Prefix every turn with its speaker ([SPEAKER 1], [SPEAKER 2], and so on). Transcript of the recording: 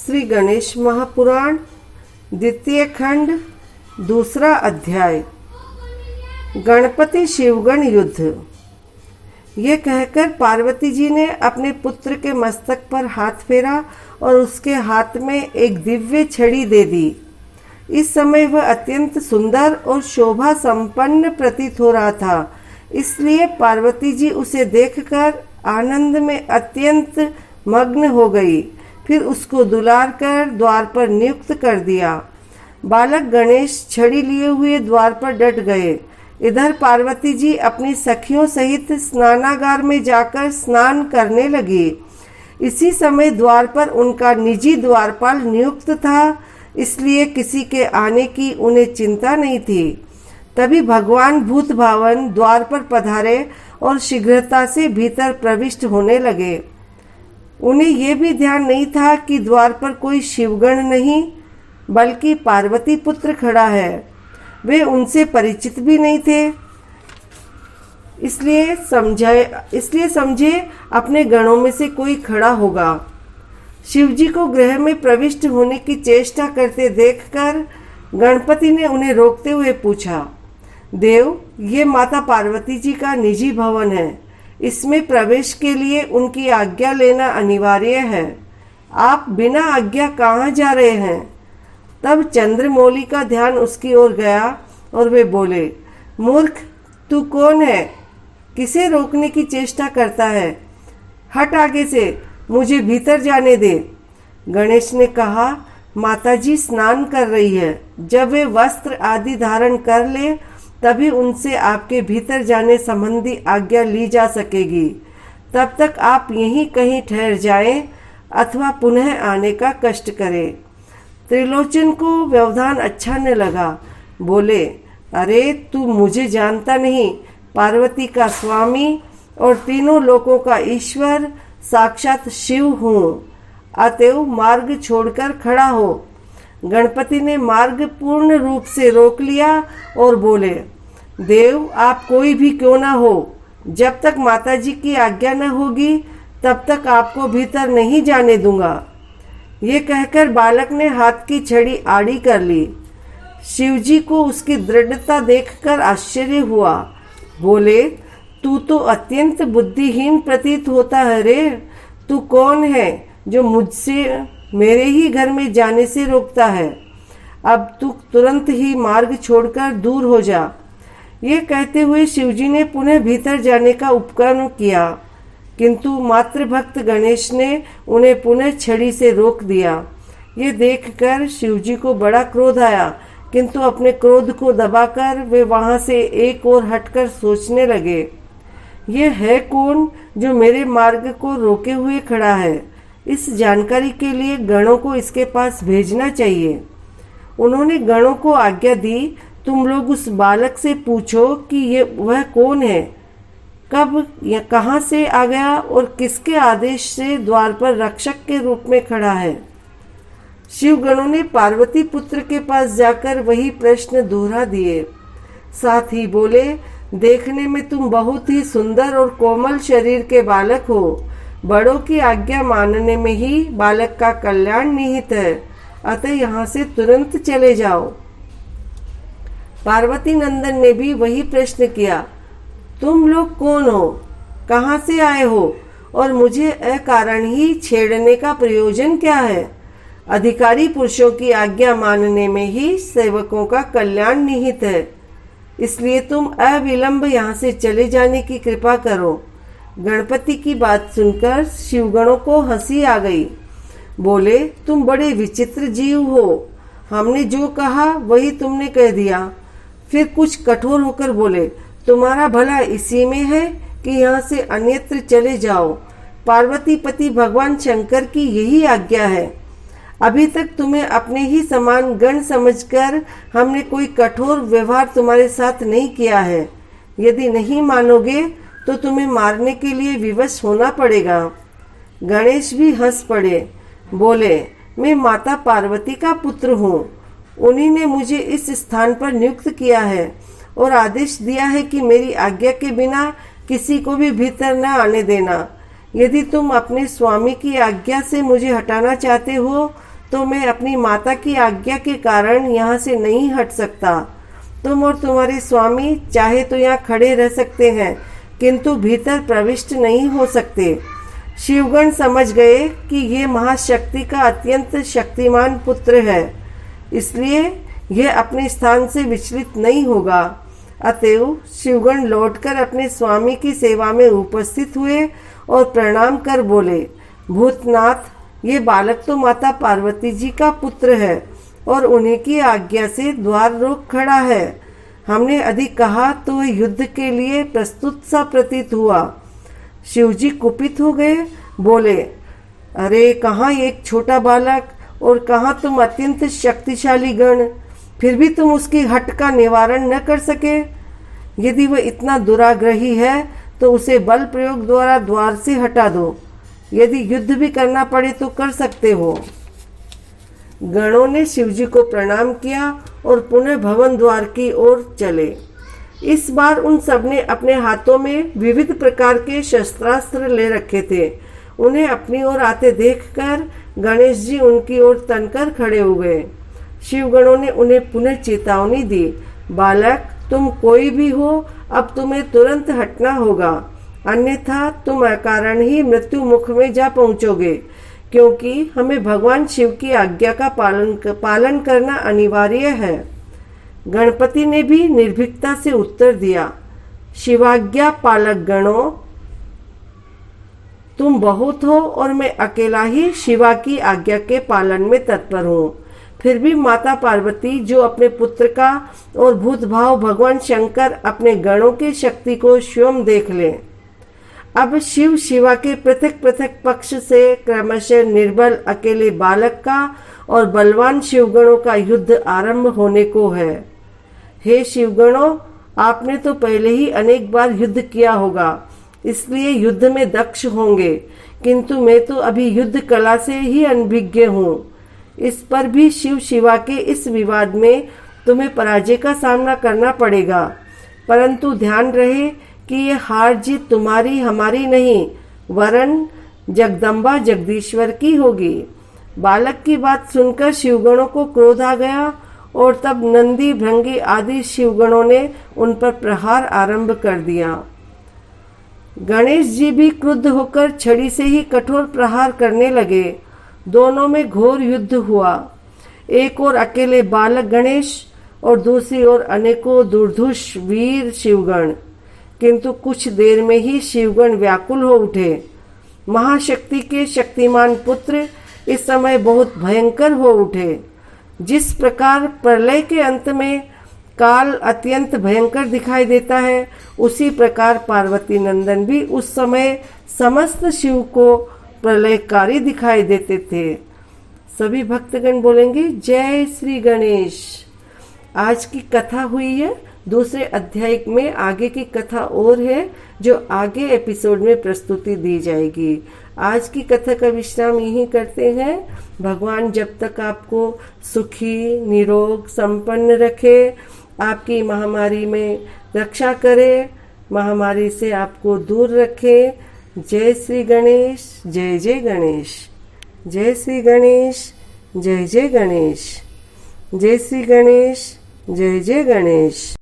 [SPEAKER 1] श्री गणेश महापुराण द्वितीय खंड दूसरा अध्याय गणपति शिवगण युद्ध। ये कहकर पार्वती जी ने अपने पुत्र के मस्तक पर हाथ फेरा और उसके हाथ में एक दिव्य छड़ी दे दी। इस समय वह अत्यंत सुंदर और शोभा संपन्न प्रतीत हो रहा था, इसलिए पार्वती जी उसे देखकर आनंद में अत्यंत मग्न हो गई। फिर उसको दुलार कर द्वार पर नियुक्त कर दिया। बालक गणेश छड़ी लिए हुए द्वार पर डट गए। इधर पार्वती जी अपनी सखियों सहित स्नानागार में जाकर स्नान करने लगी। इसी समय द्वार पर उनका निजी द्वारपाल नियुक्त था, इसलिए किसी के आने की उन्हें चिंता नहीं थी। तभी भगवान भूत भावन द्वार पर पधारे और शीघ्रता से भीतर प्रविष्ट होने लगे। उन्हें यह भी ध्यान नहीं था कि द्वार पर कोई शिवगण नहीं बल्कि पार्वती पुत्र खड़ा है। वे उनसे परिचित भी नहीं थे, इसलिए समझे अपने गणों में से कोई खड़ा होगा। शिवजी को गृह में प्रविष्ट होने की चेष्टा करते देखकर गणपति ने उन्हें रोकते हुए पूछा, देव, ये माता पार्वती जी का निजी भवन है। इसमें प्रवेश के लिए उनकी आज्ञा लेना अनिवार्य है। आप बिना आज्ञा कहाँ जा रहे हैं? तब चंद्रमौली का ध्यान उसकी ओर गया और वे बोले, मूर्ख, तू कौन है? किसे रोकने की चेष्टा करता है? हट आगे से, मुझे भीतर जाने दे। गणेश ने कहा, माताजी स्नान कर रही है। जब वे वस्त्र आदि धारण कर ले तभी उनसे आपके भीतर जाने संबंधी आज्ञा ली जा सकेगी। तब तक आप यहीं कहीं ठहर जाएं अथवा पुनः आने का कष्ट करें। त्रिलोचन को व्यवधान अच्छा न लगा। बोले, अरे तू मुझे जानता नहीं। पार्वती का स्वामी और तीनों लोकों का ईश्वर साक्षात शिव हूँ। अतएव मार्ग छोड़कर खड़ा हो। गणपति ने मार्ग पूर्ण रूप से रोक लिया और बोले, देव, आप कोई भी क्यों ना हो, जब तक माताजी की आज्ञा न होगी तब तक आपको भीतर नहीं जाने दूंगा। ये कहकर बालक ने हाथ की छड़ी आड़ी कर ली। शिवजी को उसकी दृढ़ता देखकर आश्चर्य हुआ। बोले, तू तो अत्यंत बुद्धिहीन प्रतीत होता है रे। तू कौन है जो मुझसे मेरे ही घर में जाने से रोकता है? अब तू तुरंत ही मार्ग छोड़कर दूर हो जा। ये कहते हुए शिवजी ने पुनः भीतर जाने का उपक्रम किया, किंतु मातृभक्त गणेश ने उन्हें पुनः छड़ी से रोक दिया। ये देखकर शिवजी को बड़ा क्रोध आया, किंतु अपने क्रोध को दबाकर वे वहां से एक ओर हटकर सोचने लगे, ये है कौन जो मेरे मार्ग को रोके हुए खड़ा है? इस जानकारी के लिए गणों को इसके पास भेजना चाहिए। उन्होंने गणों को आज्ञा दी, तुम लोग उस बालक से पूछो कि ये वह कौन है, कब या कहाँ से आ गया और किसके आदेश से द्वार पर रक्षक के रूप में खड़ा है। शिवगणों ने पार्वती पुत्र के पास जाकर वही प्रश्न दोहरा दिए। साथ ही बोले, देखने में तुम बहुत ही सुंदर और कोमल शरीर के बालक हो। बड़ों की आज्ञा मानने में ही बालक का कल्याण निहित है, अतः यहाँ से तुरंत चले जाओ। पार्वती नंदन ने भी वही प्रश्न किया, तुम लोग कौन हो, कहाँ से आए हो और मुझे अकारण ही छेड़ने का प्रयोजन क्या है? अधिकारी पुरुषों की आज्ञा मानने में ही सेवकों का कल्याण निहित है, इसलिए तुम अविलंब यहाँ से चले जाने की कृपा करो। गणपति की बात सुनकर शिवगणों को हंसी आ गई। बोले, तुम बड़े विचित्र जीव हो। हमने जो कहा वही तुमने कह दिया। फिर कुछ कठोर होकर बोले, तुम्हारा भला इसी में है कि यहाँ से अन्यत्र चले जाओ। पार्वती पति भगवान शंकर की यही आज्ञा है। अभी तक तुम्हें अपने ही समान गण समझकर हमने कोई कठोर व्यवहार तुम्हारे साथ नहीं किया है। यदि नहीं मानोगे तो तुम्हें मारने के लिए विवश होना पड़ेगा। गणेश भी हंस पड़े। बोले, मैं माता पार्वती का पुत्र हूँ। उन्हीं ने मुझे इस स्थान पर नियुक्त किया है और आदेश दिया है कि मेरी आज्ञा के बिना किसी को भी भीतर न आने देना। यदि तुम अपने स्वामी की आज्ञा से मुझे हटाना चाहते हो तो मैं अपनी माता की आज्ञा के कारण यहाँ से नहीं हट सकता। तुम और तुम्हारे स्वामी चाहे तो यहाँ खड़े रह सकते हैं, किंतु भीतर प्रविष्ट नहीं हो सकते। शिवगण समझ गए कि ये महाशक्ति का अत्यंत शक्तिमान पुत्र है, इसलिए यह अपने स्थान से विचलित नहीं होगा। अतएव शिवगण लौटकर अपने स्वामी की सेवा में उपस्थित हुए और प्रणाम कर बोले, भूतनाथ, ये बालक तो माता पार्वती जी का पुत्र है और उन्हीं की आज्ञा से द्वार रोक खड़ा है। हमने अधिक कहा तो वह युद्ध के लिए प्रस्तुत सा प्रतीत हुआ। शिवजी कुपित हो गए, बोले, अरे कहाँ एक छोटा बालक और कहाँ तुम अत्यंत शक्तिशाली गण, फिर भी तुम उसकी हट का निवारण न कर सके। यदि वह इतना दुराग्रही है तो उसे बल प्रयोग द्वारा द्वार से हटा दो। यदि युद्ध भी करना पड़े तो कर सकते हो। गणों ने शिवजी को प्रणाम किया और पुनः भवन द्वार की ओर चले। इस बार उन सबने अपने हाथों में विविध प्रकार के शस्त्रास्त्र ले रखे थे। उन्हें अपनी ओर आते देखकर गणेश जी उनकी ओर तनकर खड़े हो गए। शिवगणों ने उन्हें पुनः चेतावनी दी, बालक, तुम कोई भी हो, अब तुम्हें तुरंत हटना होगा, अन्यथा तुम अकारण ही मृत्यु मुख में जा पहुंचोगे, क्योंकि हमें भगवान शिव की आज्ञा का पालन करना अनिवार्य है। गणपति ने भी निर्भीकता से उत्तर दिया, शिवाज्ञा पालक गणों, तुम बहुत हो और मैं अकेला ही शिवा की आज्ञा के पालन में तत्पर हूँ। फिर भी माता पार्वती जो अपने पुत्र का और भूत भाव भगवान शंकर अपने गणों की शक्ति को स्वयं देख लें। अब शिव शिवा के पृथक पृथक पक्ष से क्रमशः निर्बल अकेले बालक का और बलवान शिवगणों का युद्ध आरंभ होने को है। हे शिवगणों, आपने तो पहले ही अनेक बार युद्ध किया होगा, इसलिए युद्ध में दक्ष होंगे, किंतु मैं तो अभी युद्ध कला से ही अनभिज्ञ हूँ। इस पर भी शिव शिवा के इस विवाद में तुम्हें पराजय का सामना करना पड़ेगा, परंतु ध्यान रहे कि ये हार जीत तुम्हारी हमारी नहीं, वरन जगदम्बा जगदीश्वर की होगी। बालक की बात सुनकर शिवगणों को क्रोध आ गया और तब नंदी भृंगी आदि शिवगणों ने उन पर प्रहार आरंभ कर दिया। गणेश जी भी क्रुद्ध होकर छड़ी से ही कठोर प्रहार करने लगे। दोनों में घोर युद्ध हुआ। एक ओर अकेले बालक गणेश और दूसरी ओर अनेकों दुर्धुष वीर शिवगण, किंतु कुछ देर में ही शिवगण व्याकुल हो उठे। महाशक्ति के शक्तिमान पुत्र इस समय बहुत भयंकर हो उठे। जिस प्रकार प्रलय के अंत में काल अत्यंत भयंकर दिखाई देता है, उसी प्रकार पार्वती नंदन भी उस समय समस्त शिव को प्रलयकारी दिखाई देते थे। सभी भक्तगण बोलेंगे, जय श्री गणेश। आज की कथा हुई है। दूसरे अध्याय में आगे की कथा और है, जो आगे एपिसोड में प्रस्तुति दी जाएगी। आज की कथा का विश्राम यहीं करते हैं। भगवान जब तक आपको सुखी निरोग संपन्न रखे, आपकी महामारी में रक्षा करे, महामारी से आपको दूर रखे। जय श्री गणेश, जय जय गणेश, जय श्री गणेश, जय जय गणेश, जय श्री गणेश, जय जय गणेश।